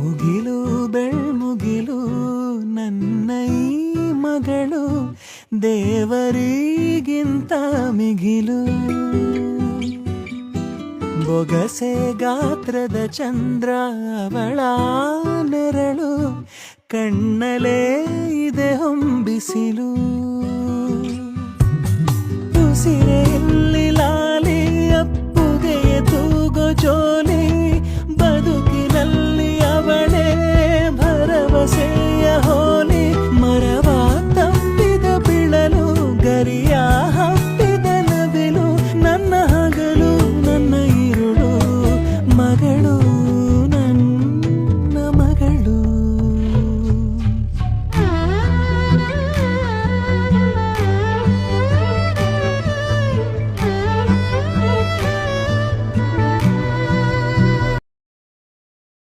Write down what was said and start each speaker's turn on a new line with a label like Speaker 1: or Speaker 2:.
Speaker 1: ಮುಗಿಲು ಬೆಳ್ಮುಗಿಲು ನನ್ನ ಈ ಮಗಳು ದೇವರಿಗಿಂತ ಮಿಗಿಲು. ಬೊಗಸೆ ಗಾತ್ರದ ಚಂದ್ರ ಅವಳ ನೆರಳು, ಕಣ್ಣಲೇ ಇದೆ ಹೊಂಬಿಸಿಲು. ಉಸಿರೇ ಇಲ್ಲಿ